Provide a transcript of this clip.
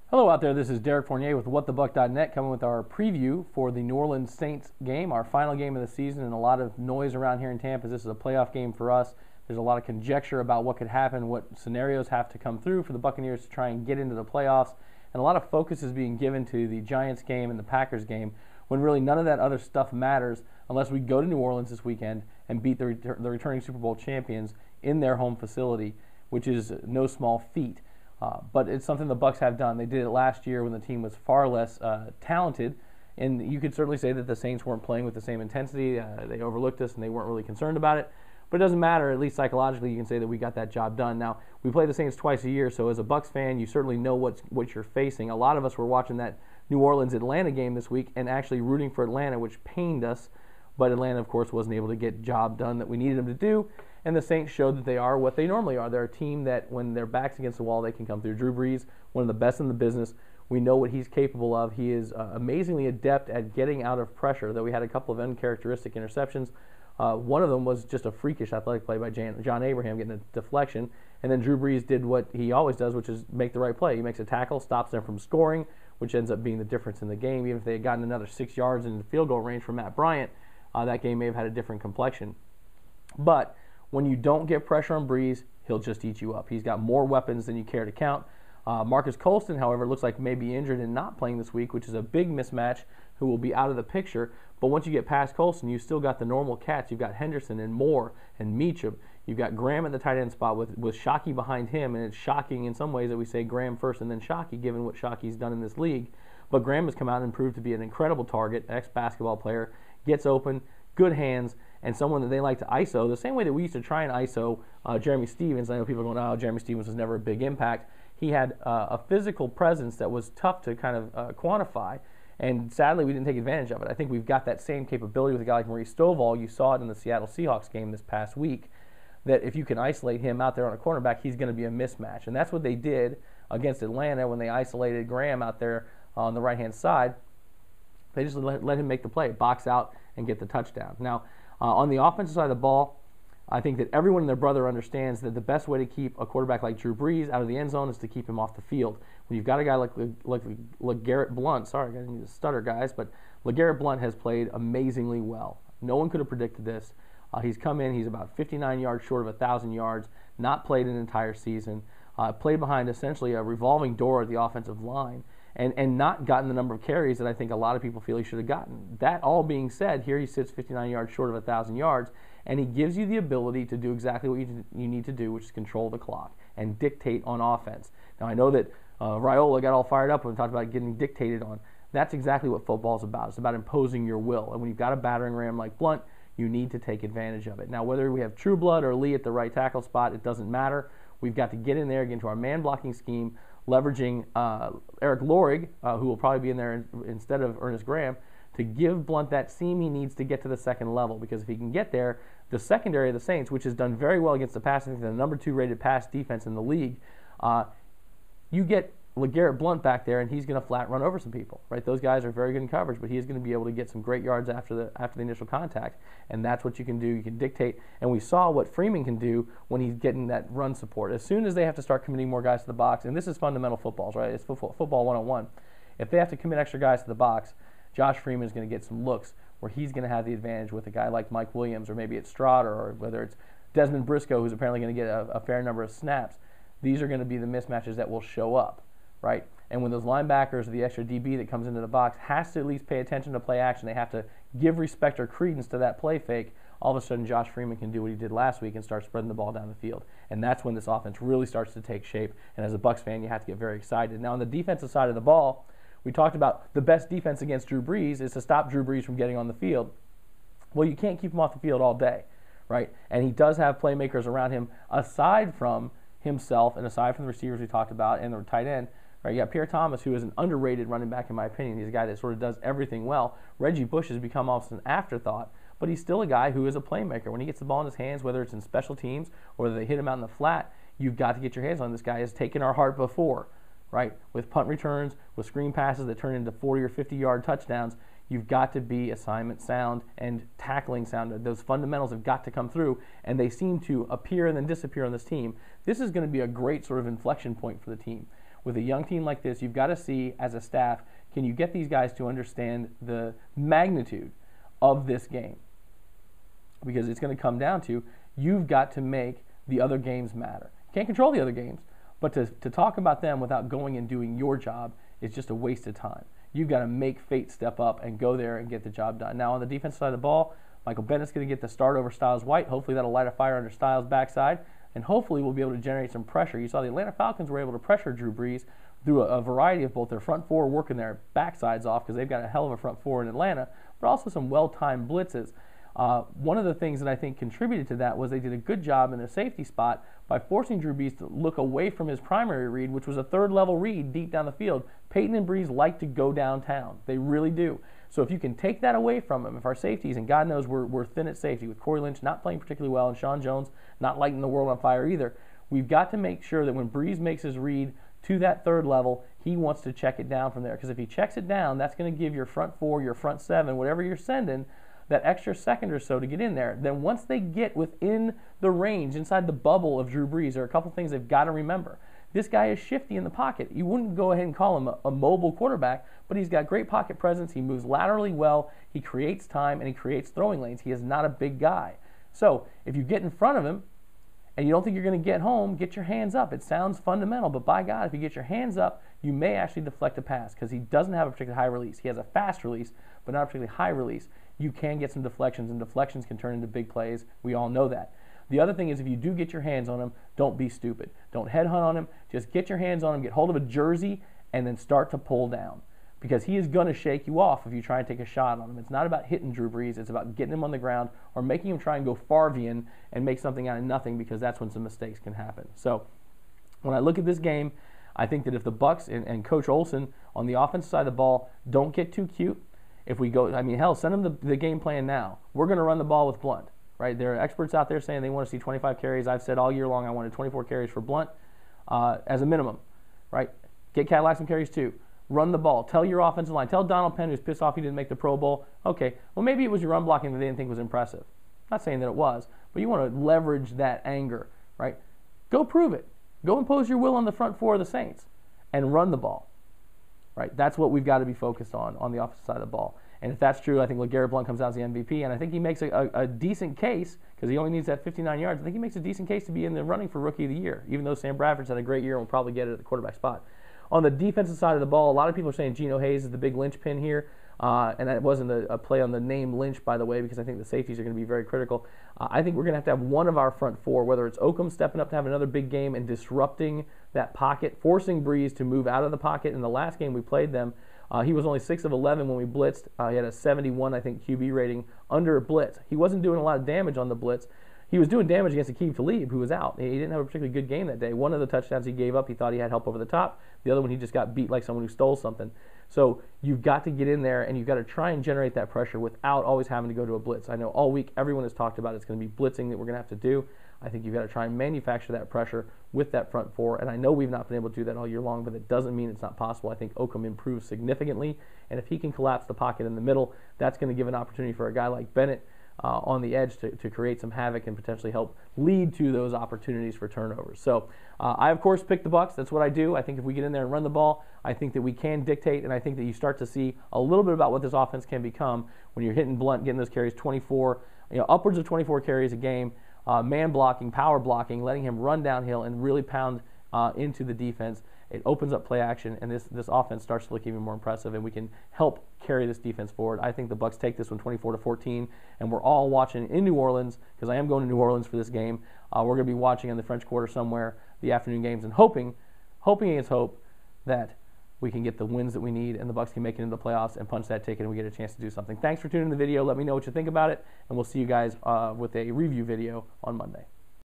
Hello out there, this is Derek Fournier with WhatTheBuck.net coming with our preview for the New Orleans Saints game, our final game of the season, and a lot of noise around here in Tampa. This is a playoff game for us. There's a lot of conjecture about what could happen, what scenarios have to come through for the Buccaneers to try and get into the playoffs, and a lot of focus is being given to the Giants game and the Packers game, when really none of that other stuff matters unless we go to New Orleans this weekend and beat the returning Super Bowl champions in their home facility, which is no small feat. But it's something the Bucs have done. They did it last year when the team was far less talented, and you could certainly say that the Saints weren't playing with the same intensity. They overlooked us, and they weren't really concerned about it. But it doesn't matter. At least psychologically, you can say that we got that job done. Now, we play the Saints twice a year, so as a Bucs fan, you certainly know what you're facing. A lot of us were watching that New Orleans-Atlanta game this week and actually rooting for Atlanta, which pained us. But Atlanta, of course, wasn't able to get the job done that we needed them to do. And the Saints showed that they are what they normally are. They're a team that, when their back's against the wall, they can come through. Drew Brees, one of the best in the business. We know what he's capable of. He is amazingly adept at getting out of pressure, though we had a couple of uncharacteristic interceptions. One of them was just a freakish athletic play by John Abraham getting a deflection. And then Drew Brees did what he always does, which is make the right play. He makes a tackle, stops them from scoring, which ends up being the difference in the game. Even if they had gotten another 6 yards in the field goal range from Matt Bryant, that game may have had a different complexion. But when you don't get pressure on Brees, he'll just eat you up. He's got more weapons than you care to count. Marcus Colston, however, looks like may be injured and not playing this week, which is a big mismatch, who will be out of the picture. But once you get past Colston, you've still got the normal cats. You've got Henderson and Moore and Meacham. You've got Graham at the tight end spot with Shockey behind him, and it's shocking in some ways that we say Graham first and then Shockey, given what Shockey's done in this league. But Graham has come out and proved to be an incredible target, ex-basketball player, gets open, good hands, and someone that they like to ISO, the same way that we used to try and ISO Jeremy Stevens. I know people are going, oh, Jeremy Stevens was never a big impact. He had a physical presence that was tough to kind of quantify, and sadly we didn't take advantage of it. I think we've got that same capability with a guy like Maurice Stovall. You saw it in the Seattle Seahawks game this past week, that if you can isolate him out there on a cornerback, he's going to be a mismatch. And that's what they did against Atlanta when they isolated Graham out there on the right-hand side. They just let him make the play, box out, and get the touchdown. Now, on the offensive side of the ball, I think that everyone and their brother understands that the best way to keep a quarterback like Drew Brees out of the end zone is to keep him off the field. When you've got a guy like LeGarrette Blount, sorry, I need to stutter, guys, but LeGarrette Blount has played amazingly well. No one could have predicted this. He's come in, he's about 59 yards short of 1,000 yards, not played an entire season, played behind essentially a revolving door at the offensive line, and not gotten the number of carries that I think a lot of people feel he should have gotten. That all being said, here he sits 59 yards short of 1,000 yards, and he gives you the ability to do exactly what you need to do, which is control the clock and dictate on offense. Now, I know that Raiola got all fired up when we talked about getting dictated on. That's exactly what football is about. It's about imposing your will. And when you've got a battering ram like Blount, you need to take advantage of it. Now, whether we have Trueblood or Lee at the right tackle spot, it doesn't matter. We've got to get in there, get into our man-blocking scheme, leveraging Eric Lorig, who will probably be in there instead of Ernest Graham, to give Blount that seam he needs to get to the second level. Because if he can get there, the secondary of the Saints, which has done very well against the pass, I think the number 2 rated pass defense in the league, you get LeGarrette Blount back there, and he's going to flat run over some people, right? Those guys are very good in coverage, but he is going to be able to get some great yards after the initial contact, and that's what you can do. You can dictate, and we saw what Freeman can do when he's getting that run support. As soon as they have to start committing more guys to the box, and this is fundamental footballs, right? It's football 101. If they have to commit extra guys to the box, Josh Freeman is going to get some looks where he's going to have the advantage with a guy like Mike Williams, or maybe it's Stroud, or whether it's Desmond Briscoe, who's apparently going to get a fair number of snaps. These are going to be the mismatches that will show up, right? And when those linebackers or the extra DB that comes into the box has to at least pay attention to play action, they have to give respect or credence to that play fake, all of a sudden Josh Freeman can do what he did last week and start spreading the ball down the field. And that's when this offense really starts to take shape. And as a Bucs fan, you have to get very excited. Now, on the defensive side of the ball, we talked about the best defense against Drew Brees is to stop Drew Brees from getting on the field. Well, you can't keep him off the field all day, right? And he does have playmakers around him aside from himself and aside from the receivers we talked about and the tight end. Right, you got Pierre Thomas, who is an underrated running back in my opinion. He's a guy that sort of does everything well. Reggie Bush has become almost an afterthought, but he's still a guy who is a playmaker. When he gets the ball in his hands, whether it's in special teams or whether they hit him out in the flat, you've got to get your hands on this guy. Has taken our heart before, right? With punt returns, with screen passes that turn into 40 or 50-yard touchdowns. You've got to be assignment sound and tackling sound. Those fundamentals have got to come through, and they seem to appear and then disappear on this team. This is going to be a great sort of inflection point for the team. with a young team like this, you've got to see as a staff, can you get these guys to understand the magnitude of this game? Because it's going to come down to, you've got to make the other games matter. You can't control the other games, but to talk about them without going and doing your job is just a waste of time. You've got to make fate step up and go there and get the job done. Now, on the defensive side of the ball, Michael Bennett's going to get the start over Styles White. Hopefully that'll light a fire under Styles' backside, and hopefully we'll be able to generate some pressure. You saw the Atlanta Falcons were able to pressure Drew Brees through a variety of both their front four working their backsides off, because they've got a hell of a front four in Atlanta, but also some well-timed blitzes. One of the things that I think contributed to that was they did a good job in their safety spot by forcing Drew Brees to look away from his primary read, which was a third-level read deep down the field. Peyton and Brees like to go downtown. They really do. So if you can take that away from them, if our safeties, and God knows we're thin at safety, with Corey Lynch not playing particularly well and Sean Jones not lighting the world on fire either, we've got to make sure that when Brees makes his read to that third level, he wants to check it down from there. Because if he checks it down, that's going to give your front four, your front seven, whatever you're sending, that extra second or so to get in there. Then once they get within the range, inside the bubble of Drew Brees, there are a couple things they've got to remember. This guy is shifty in the pocket. You wouldn't go ahead and call him a mobile quarterback, but he's got great pocket presence. He moves laterally well. He creates time, and he creates throwing lanes. He is not a big guy. So if you get in front of him and you don't think you're going to get home, get your hands up. It sounds fundamental, but by God, if you get your hands up, you may actually deflect a pass, because he doesn't have a particularly high release. He has a fast release, but not a particularly high release. You can get some deflections, and deflections can turn into big plays. We all know that. The other thing is, if you do get your hands on him, don't be stupid. Don't headhunt on him. Just get your hands on him, get hold of a jersey, and then start to pull down, because he is going to shake you off if you try and take a shot on him. It's not about hitting Drew Brees. It's about getting him on the ground or making him try and go Favrean and make something out of nothing, because that's when some mistakes can happen. So when I look at this game, I think that if the Bucs and Coach Olsen on the offensive side of the ball don't get too cute, if we go, I mean, hell, send them the game plan now. We're going to run the ball with Blunt, right? There are experts out there saying they want to see 25 carries. I've said all year long I wanted 24 carries for Blunt as a minimum, right? Get Cadillac some carries too. Run the ball. Tell your offensive line. Tell Donald Penn, who's pissed off he didn't make the Pro Bowl, okay, well, maybe it was your run blocking that they didn't think was impressive. I'm not saying that it was, but you want to leverage that anger, right? Go prove it. Go impose your will on the front four of the Saints and run the ball. Right? That's what we've got to be focused on the offensive side of the ball. And if that's true, I think LeGarrette Blount comes out as the MVP, and I think he makes a decent case, because he only needs that 59 yards. I think he makes a decent case to be in the running for Rookie of the Year, even though Sam Bradford's had a great year and will probably get it at the quarterback spot. On the defensive side of the ball, a lot of people are saying Geno Hayes is the big linchpin here, and that wasn't a play on the name Lynch, by the way, because I think the safeties are going to be very critical. I think we're going to have one of our front four, whether it's Oakham stepping up to have another big game and disrupting that pocket, forcing Brees to move out of the pocket. In the last game we played them, he was only 6 of 11 when we blitzed. He had a 71, I think, QB rating under a blitz. He wasn't doing a lot of damage on the blitz. He was doing damage against Aqib Talib, who was out. He didn't have a particularly good game that day. One of the touchdowns he gave up, he thought he had help over the top. The other one, he just got beat like someone who stole something. So you've got to get in there, and you've got to try and generate that pressure without always having to go to a blitz. I know all week everyone has talked about it's going to be blitzing that we're going to have to do. I think you've got to try and manufacture that pressure with that front four, and I know we've not been able to do that all year long, but it doesn't mean it's not possible. I think Oakham improves significantly, and if he can collapse the pocket in the middle, that's going to give an opportunity for a guy like Bennett on the edge to create some havoc and potentially help lead to those opportunities for turnovers. So I, of course, pick the Bucs. That's what I do. I think if we get in there and run the ball, I think that we can dictate, and I think that you start to see a little bit about what this offense can become when you're hitting Blunt, getting those carries, 24, upwards of 24 carries a game, man blocking, power blocking, letting him run downhill and really pound into the defense. It opens up play action, and this offense starts to look even more impressive, and we can help carry this defense forward. I think the Bucs take this one 24-14, and we're all watching in New Orleans, because I am going to New Orleans for this game. We're going to be watching in the French Quarter somewhere the afternoon games, and hoping against hope that we can get the wins that we need, and the Bucs can make it into the playoffs and punch that ticket, and we get a chance to do something. Thanks for tuning in the video. Let me know what you think about it, and we'll see you guys with a review video on Monday.